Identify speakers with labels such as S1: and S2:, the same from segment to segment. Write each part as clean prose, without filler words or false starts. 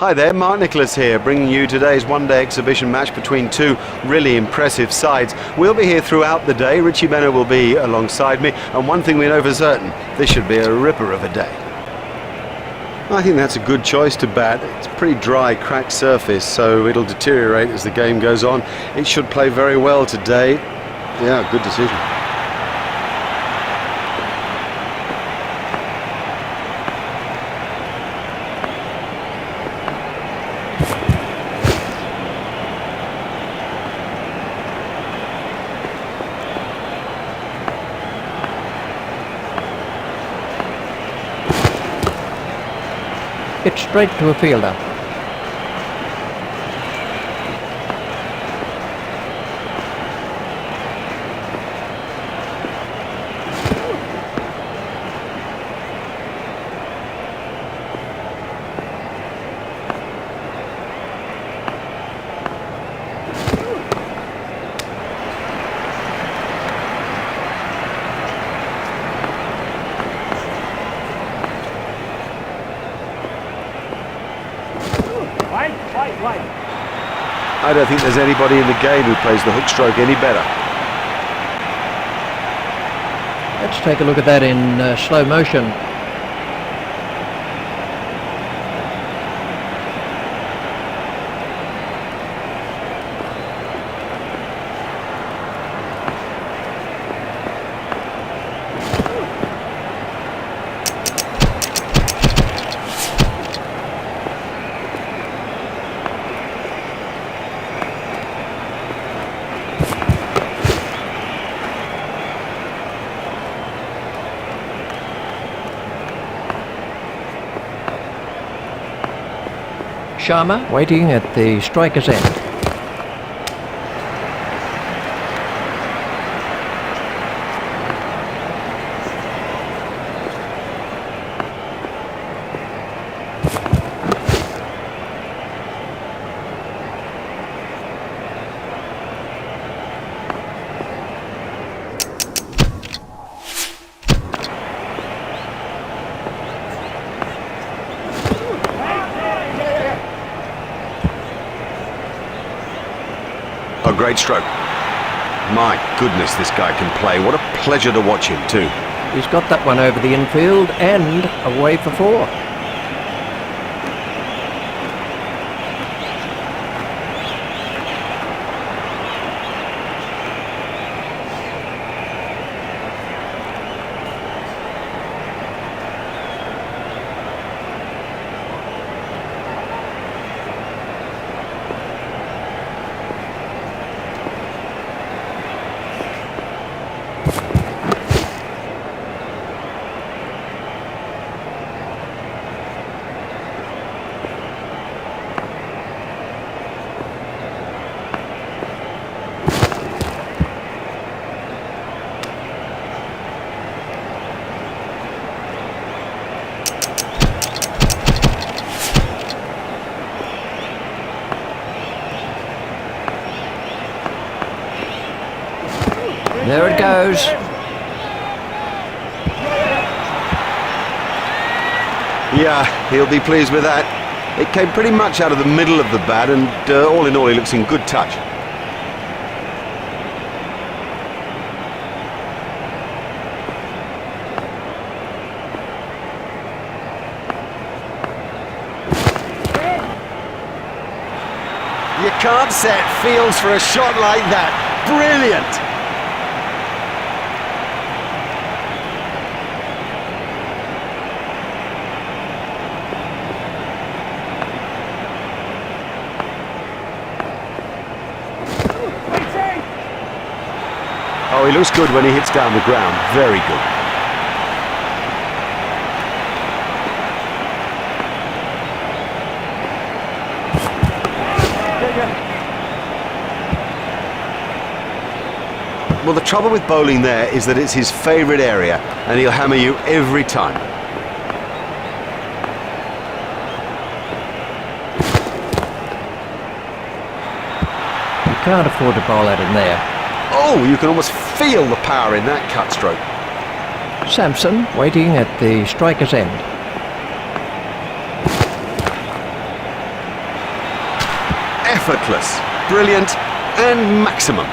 S1: Hi there, Mark Nicholas here, bringing you today's one-day exhibition match between two really impressive sides. We'll be here throughout the day. Richie Bennett will be alongside me, and one thing we know for certain, this should be a ripper of a day. I think that's a good choice to bat. It's a pretty dry, cracked surface, so it'll deteriorate as the game goes on. It should play very well today. Yeah, good decision.
S2: It's straight to a fielder.
S1: I don't think there's anybody in the game who plays the hook stroke any better.
S2: Let's take a look at that in slow motion. Sharma waiting at the striker's end.
S1: A great stroke. My goodness, this guy can play. What a pleasure to watch him too.
S2: He's got that one over the infield and away for four. There it goes.
S1: Yeah, he'll be pleased with that. It came pretty much out of the middle of the bat, and all in all, he looks in good touch. You can't set fields for a shot like that. Brilliant! Oh, he looks good when he hits down the ground. Very good. Well, the trouble with bowling there is that it's his favourite area, and he'll hammer you every time.
S2: You can't afford to bowl at him there.
S1: Oh, you can almost feel the power in that cut stroke.
S2: Sampson waiting at the striker's end.
S1: effortless, brilliant and maximum.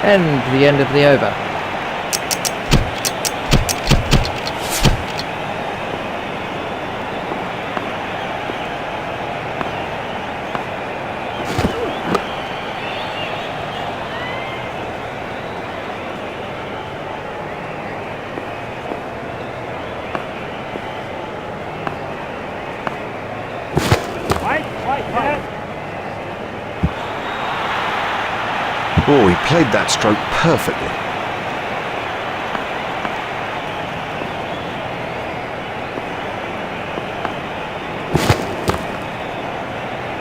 S2: And the end of the over.
S1: Oh, he played that stroke perfectly.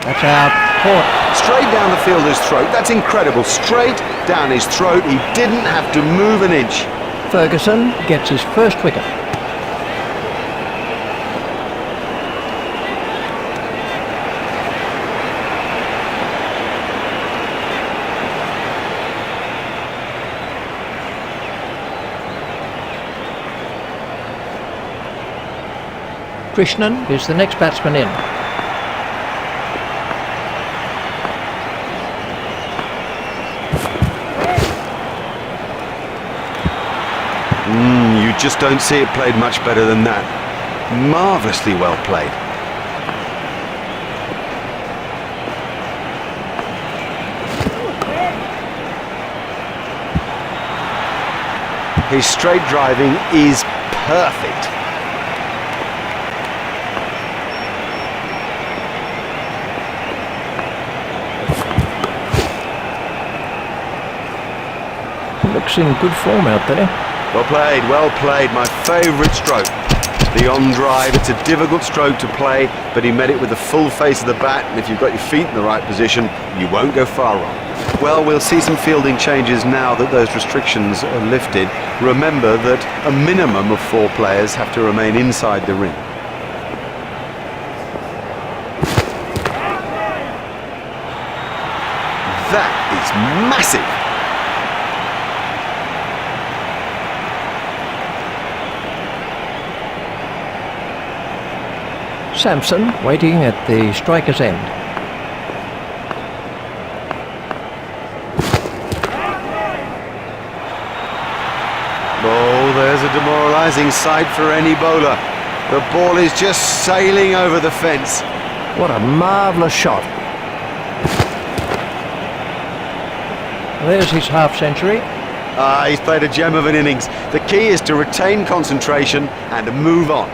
S2: That's out. Caught.
S1: Straight down the fielder's throat. That's incredible. Straight down his throat. He didn't have to move an inch.
S2: Ferguson gets his first wicket. Krishnan is the next batsman in.
S1: You just don't see it played much better than that. Marvellously well played. His straight driving is perfect.
S2: Looks in good form out there.
S1: Well played, my favourite stroke. The on drive, it's a difficult stroke to play, but he met it with the full face of the bat, and if you've got your feet in the right position, you won't go far wrong. Well, we'll see some fielding changes now that those restrictions are lifted. Remember that a minimum of 4 players have to remain inside the ring. That is massive.
S2: Sampson waiting at the striker's end.
S1: Oh, there's a demoralising sight for any bowler. The ball is just sailing over the fence.
S2: What a marvellous shot. There's his half-century.
S1: He's played a gem of an innings. The key is to retain concentration and to move on.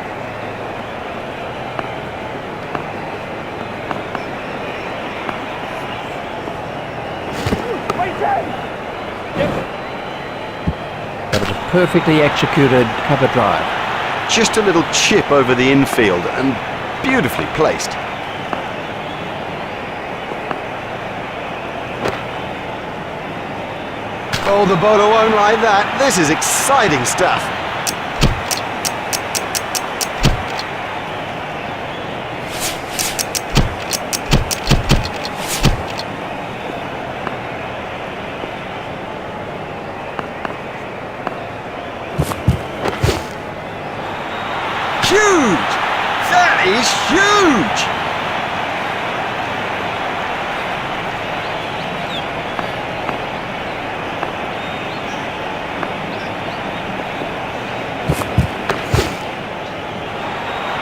S2: That was a perfectly executed cover drive.
S1: Just a little chip over the infield and beautifully placed. Oh, the bowler won't like that. This is exciting stuff. Huge! That is huge!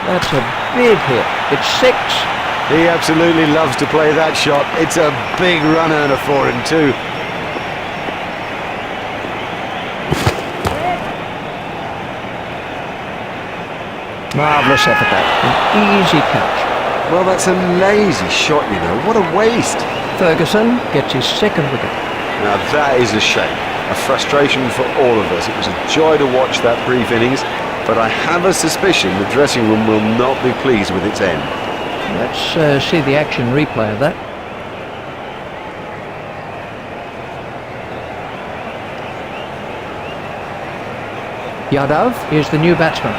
S2: That's a big hit. It's 6.
S1: He absolutely loves to play that shot. It's a big run and a 4 and 2.
S2: Marvellous effort that. An easy catch.
S1: Well, that's a lazy shot, you know. What a waste.
S2: Ferguson gets his second wicket.
S1: Now that is a shame. A frustration for all of us. It was a joy to watch that brief innings, but I have a suspicion the dressing room will not be pleased with its end.
S2: Let's see the action replay of that. Yadav is the new batsman.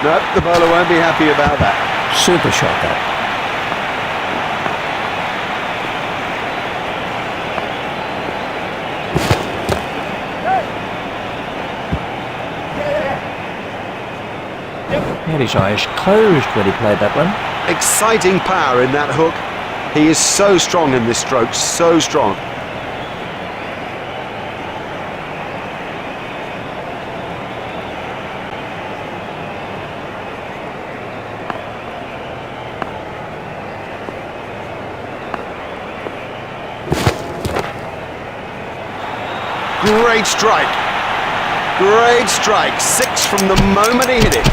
S1: No, the bowler won't be happy about that.
S2: Super shot that. He had his eyes closed when he played that one.
S1: Exciting power in that hook. He is so strong in this stroke, so strong. Great strike. Great strike. 6 from the moment he hit it.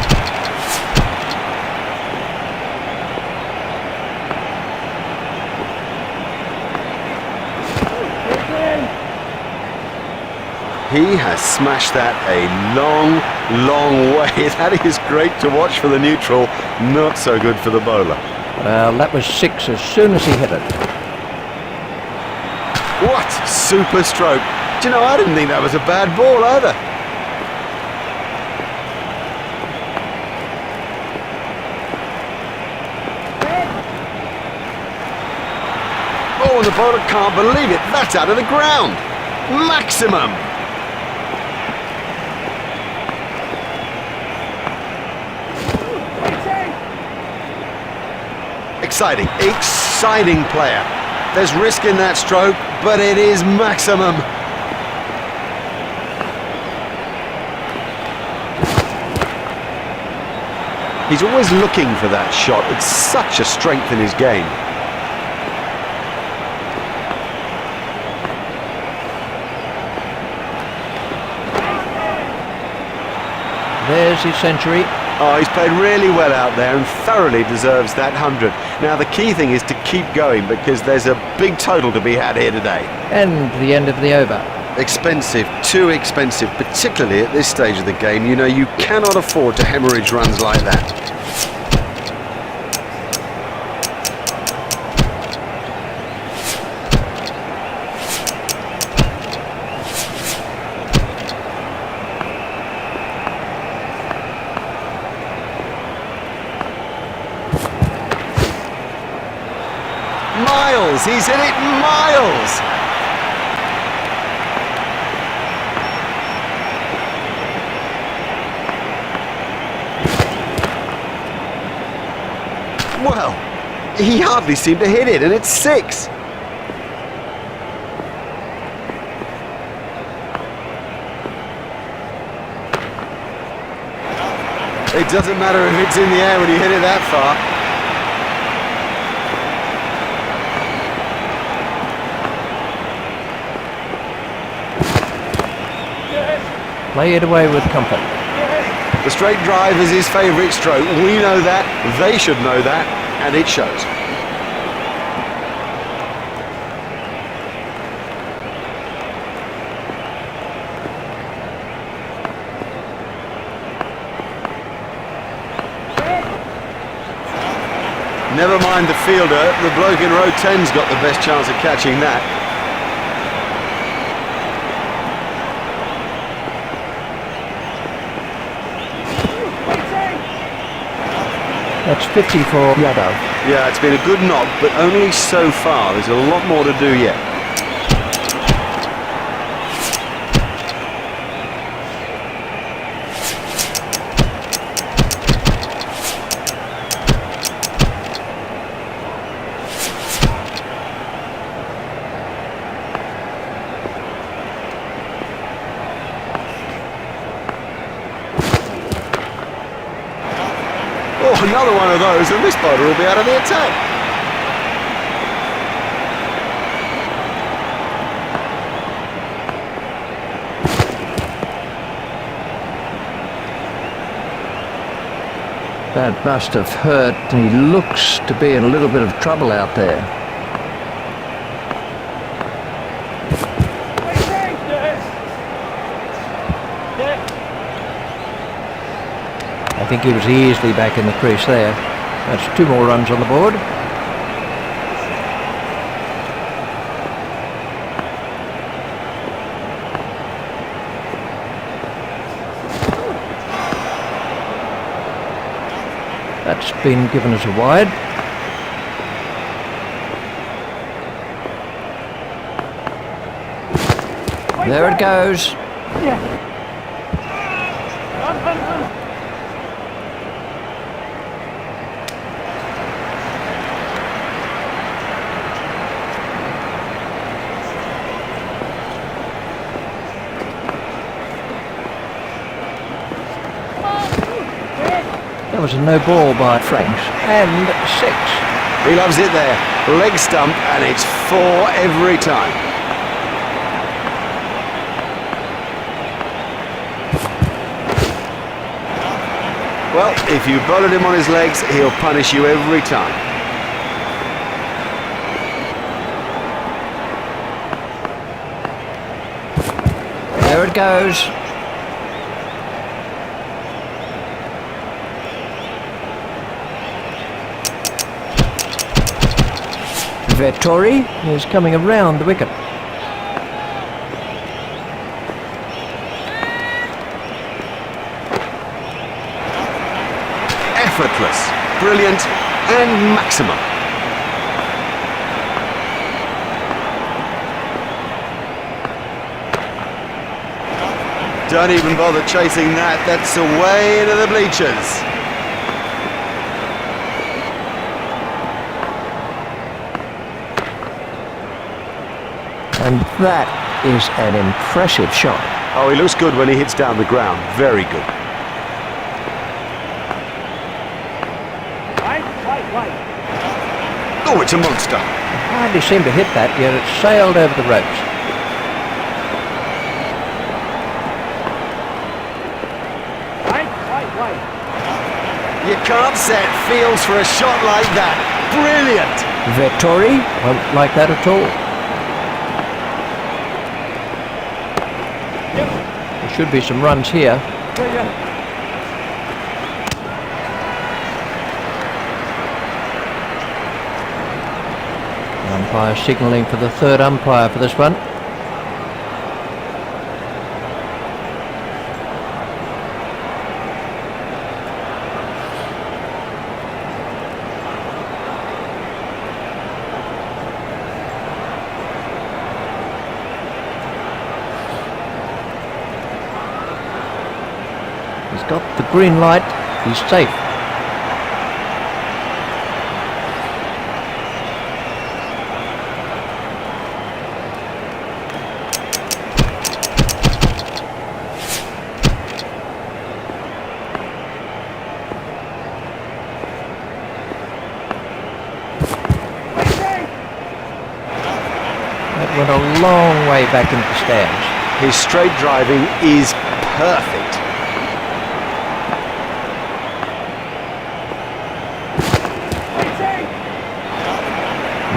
S1: He has smashed that a long, long way. That is great to watch for the neutral, not so good for the bowler.
S2: Well, that was 6 as soon as he hit it.
S1: What super stroke. Do you know, I didn't think that was a bad ball either. Oh, and the bowler can't believe it. That's out of the ground. Maximum. Exciting, exciting player. There's risk in that stroke, but it is maximum. He's always looking for that shot. It's such a strength in his game.
S2: There's his century.
S1: Oh, he's played really well out there and thoroughly deserves that 100. Now, the key thing is to keep going because there's a big total to be had here today.
S2: And the end of the over.
S1: Expensive, too expensive, particularly at this stage of the game. You know, you cannot afford to hemorrhage runs like that. Miles, he's hit it miles. Well, he hardly seemed to hit it, and it's 6. It doesn't matter if it's in the air when you hit it that far. Play it away with comfort. The straight drive is his favourite stroke. We know that, they should know that, and it shows. Never mind the fielder, the bloke in row 10's got the best chance of catching that.
S2: That's 50 for Yadav.
S1: Yeah, it's been a good knock, but only so far. There's a lot more to do yet. Oh, another one of those, and this bowler will be out of the attack.
S2: That must have hurt. He looks to be in a little bit of trouble out there. I think he was easily back in the crease there. That's 2 more runs on the board. That's been given as a wide. There it goes. was a no ball by Franks, and 6.
S1: He loves it there. Leg stump, and it's 4 every time. Well, if you bowl at him on his legs, he'll punish you every time.
S2: There it goes. Vettori is coming around the wicket.
S1: Effortless, brilliant, and maximum. Don't even bother chasing that. That's away into the bleachers.
S2: And that is an impressive shot.
S1: Oh, he looks good when he hits down the ground. Very good. Oh, it's a monster.
S2: Hardly seemed to hit that, yet it sailed over the ropes.
S1: You can't set fields for a shot like that. Brilliant.
S2: Vettori won't like that at all. There should be some runs here. Umpire signalling for the third umpire for this one. He's got the green light. He's safe. That went a long way back into the stands.
S1: His straight driving is perfect.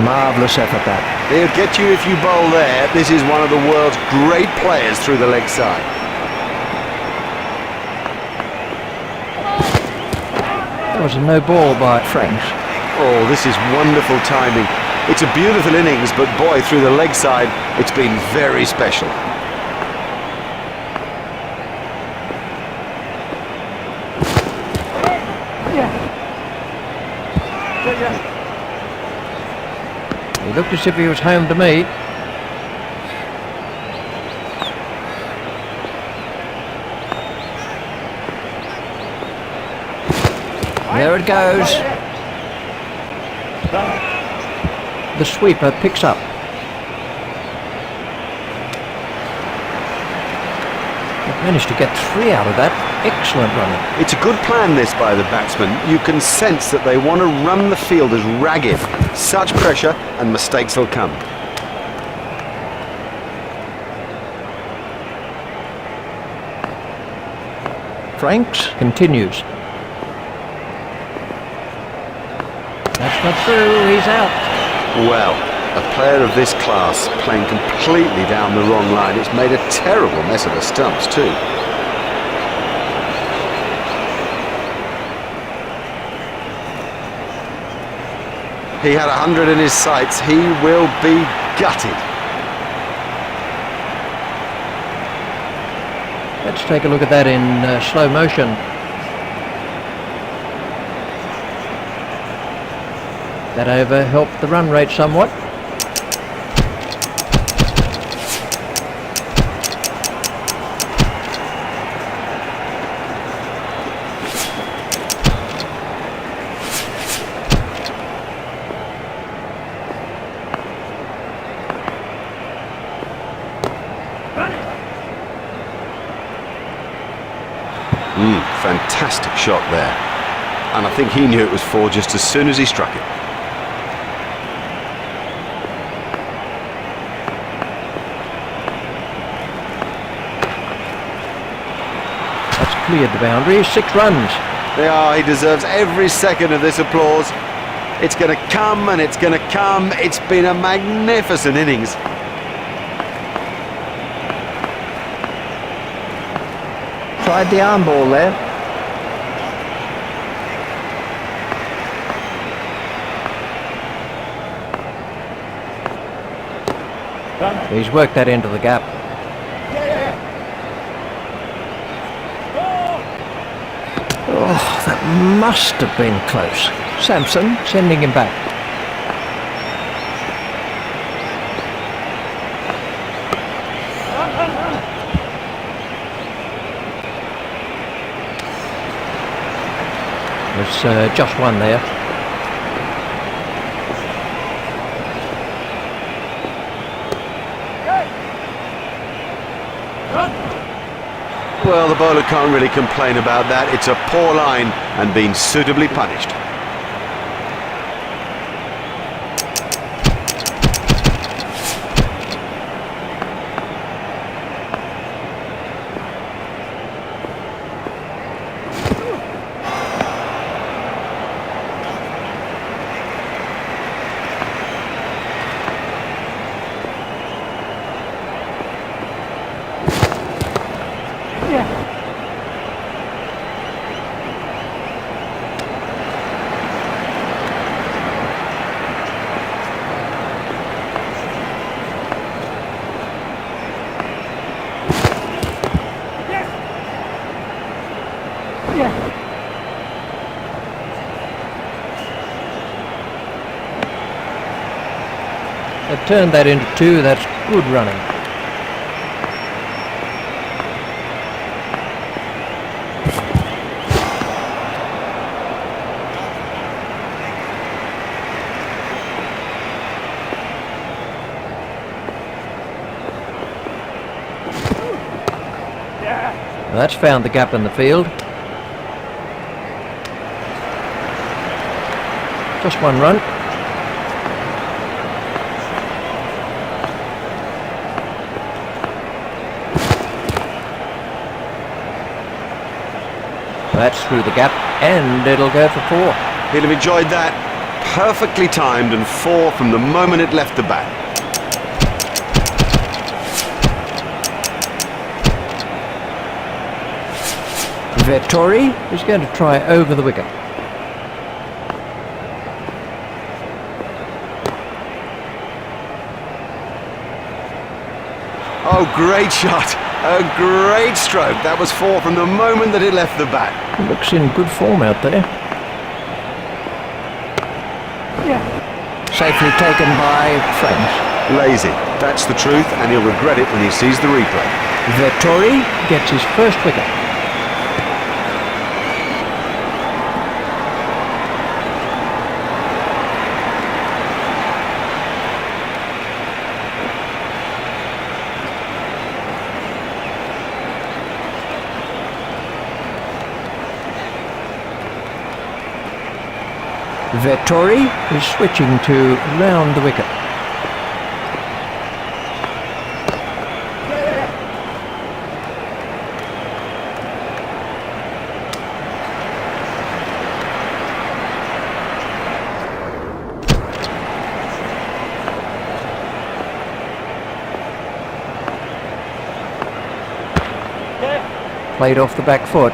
S2: Marvellous effort that.
S1: He'll get you if you bowl there. This is one of the world's great players through the leg side.
S2: That was a no ball by Franks.
S1: Oh, this is wonderful timing. It's a beautiful innings, but boy, through the leg side, it's been very special.
S2: He looked as if he was home to me. There it goes. The sweeper picks up. They've managed to get 3 out of that. Excellent running.
S1: It's a good plan, this, by the batsman. You can sense that they want to run the fielders ragged. Such pressure and mistakes will come.
S2: Franks continues. That's not through. He's out.
S1: Well, a player of this class playing completely down the wrong line. It's made a terrible mess of the stumps too. He had 100 in his sights. He will be gutted.
S2: Let's take a look at that in slow motion. That over helped the run rate somewhat.
S1: Fantastic shot there. and I think he knew it was 4 just as soon as he struck it.
S2: That's cleared the boundary. 6 runs.
S1: Yeah, he deserves every second of this applause. It's going to come and it's going to come. It's been a magnificent innings.
S2: Tried the arm ball there. He's worked that into the gap. Oh, that must have been close. Sampson sending him back. There's just one there.
S1: Well, the bowler can't really complain about that. It's a poor line and been suitably punished.
S2: They've turned that into 2. That's good running. Well, that's found the gap in the field. Just 1 run. That's through the gap, and it'll go for 4.
S1: He'll have enjoyed that. Perfectly timed and 4 from the moment it left the bat.
S2: Vettori is going to try over the wicket.
S1: Oh, great shot. A great stroke. That was 4 from the moment that it left the bat.
S2: Looks in good form out there. Safely taken by French.
S1: Lazy. That's the truth, and he'll regret it when he sees the replay.
S2: Vettori gets his first wicket. Vettori is switching to round the wicket. Played off the back foot.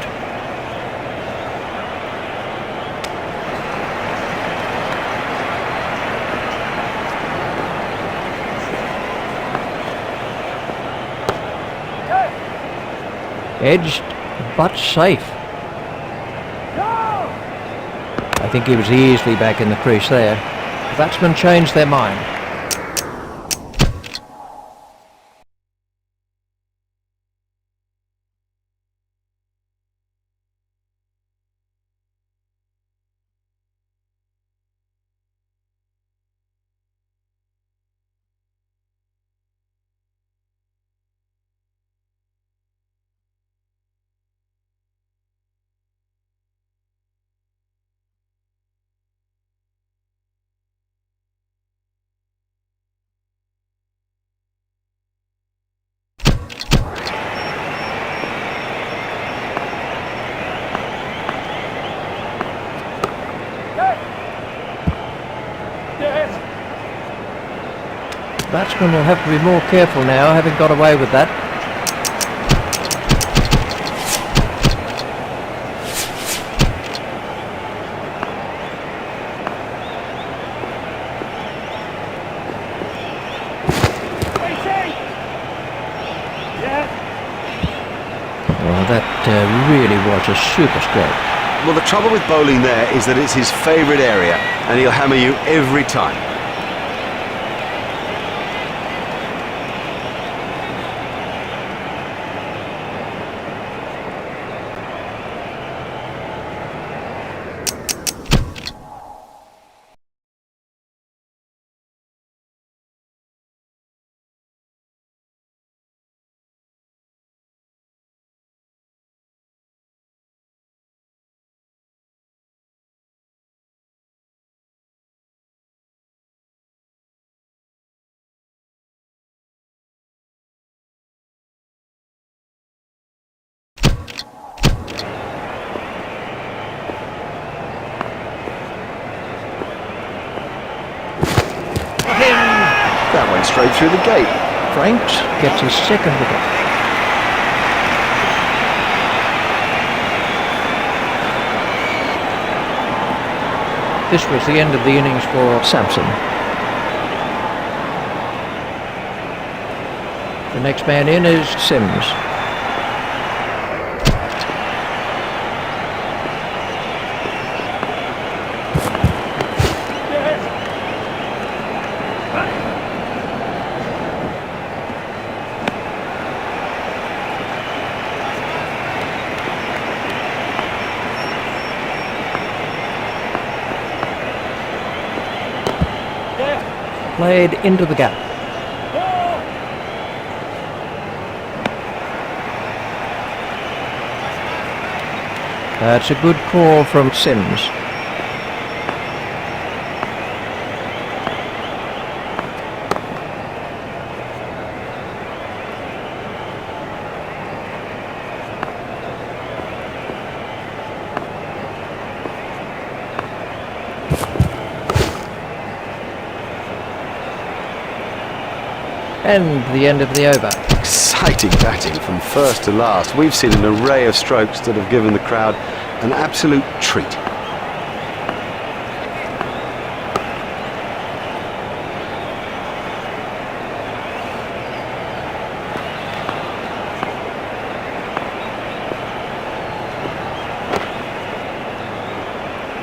S2: Edged, but safe. I think he was easily back in the crease there. The batsmen changed their mind. Batsman will have to be more careful now, having got away with that. Well, that really was a super stroke.
S1: Well, the trouble with bowling there is that it's his favourite area, and he'll hammer you every time. That went straight through the gate.
S2: Franks gets his second wicket. This was the end of the innings for Sampson. The next man in is Sims. Played into the gap. That's a good call from Sims. And the end of the over.
S1: Exciting batting from first to last. We've seen an array of strokes that have given the crowd an absolute treat.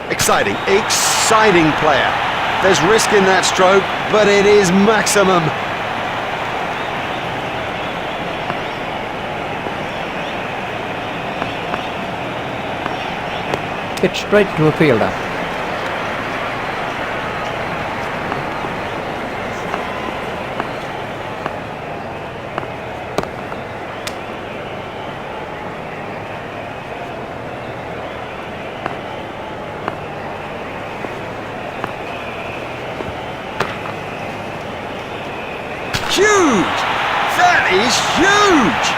S1: Exciting, exciting player. There's risk in that stroke, but it is maximum.
S2: Hit straight to a fielder.
S1: Huge! That is huge!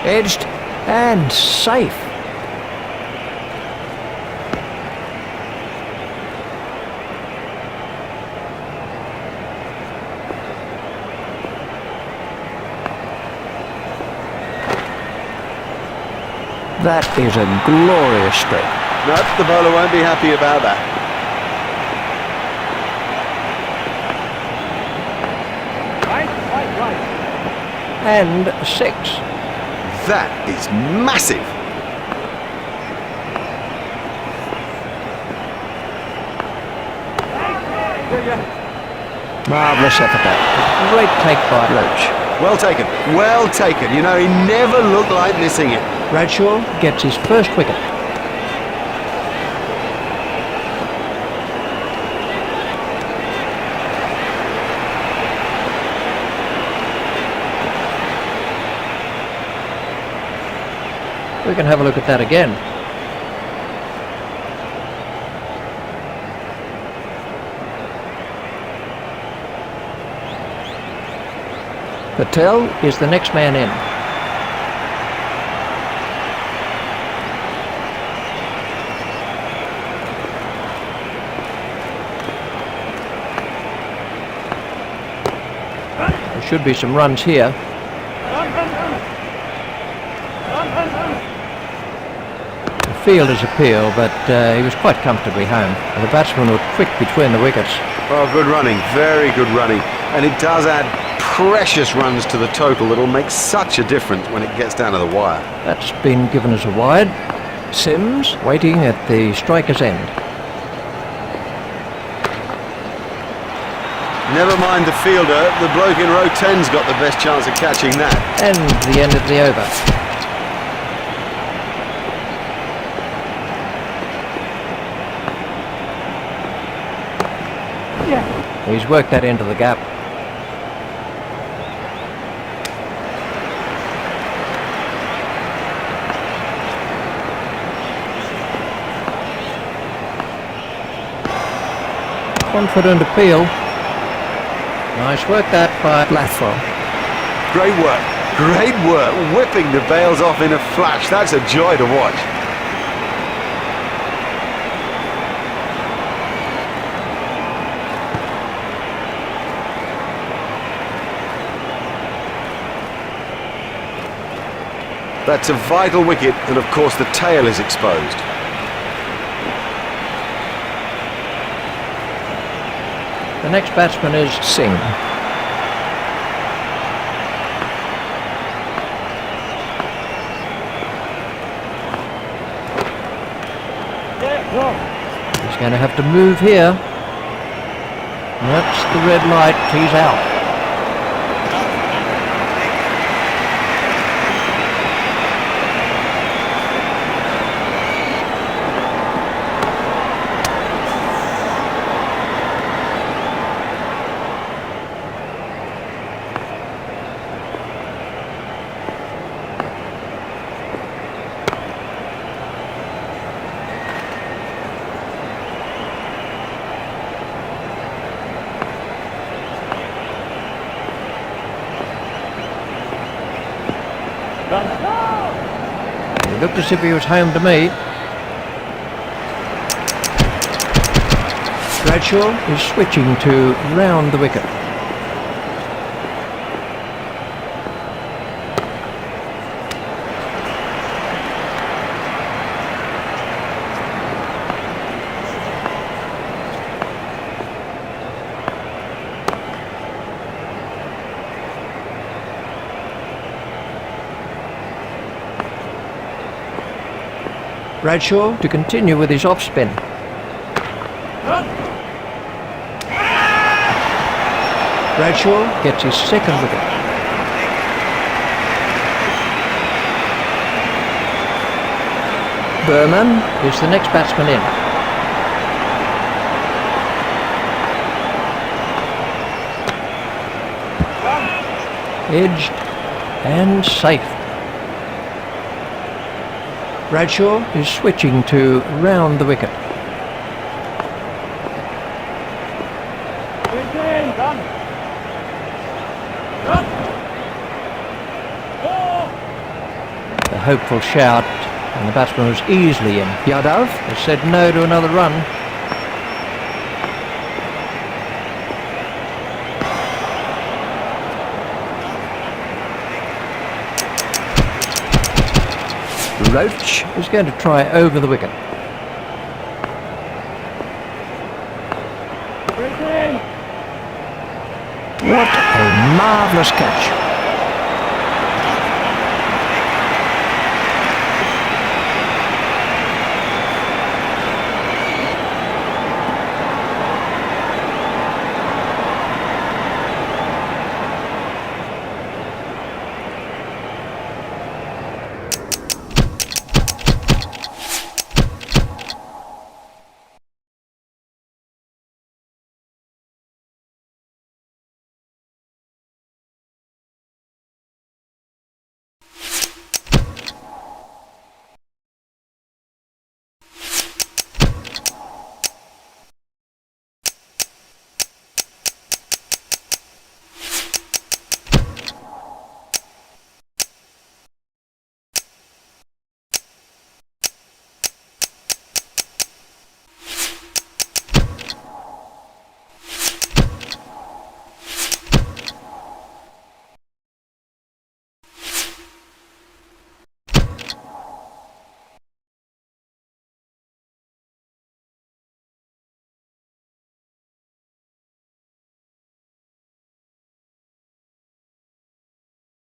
S2: Edged and safe. That is a glorious stroke.
S1: No, the bowler won't be happy about that.
S2: Right. And 6.
S1: That is massive.
S2: Marvellous effort that. Great take by Roach.
S1: Well taken, well taken. You know, he never looked like missing it.
S2: Bradshaw gets his first wicket. We can have a look at that again. Patel is the next man in. There should be some runs here. The fielder's appeal, but he was quite comfortably home. And the batsmen were quick between the wickets.
S1: Oh, good running, very good running. And it does add precious runs to the total that'll make such a difference when it gets down to the wire.
S2: That's been given as a wide. Sims waiting at the striker's end.
S1: Never mind the fielder, the bloke in row 10's got the best chance of catching that.
S2: And the end of the over. He's worked that into the gap. Confident appeal. Nice work that by Blathwell.
S1: Great work, whipping the bails off in a flash. That's a joy to watch. That's a vital wicket, and of course the tail is exposed.
S2: The next batsman is Singh. He's going to have to move here. That's the red light. He's out. It looked as if he was home to me. Bradshaw is switching to round the wicket. Bradshaw to continue with his off-spin. Bradshaw gets his second wicket. Berman is the next batsman in. Edged and safe. Bradshaw is switching to round the wicket. The hopeful shout, and the batsman was easily in. Yadav has said no to another run. Roach is going to try over the wicket. What a marvellous catch.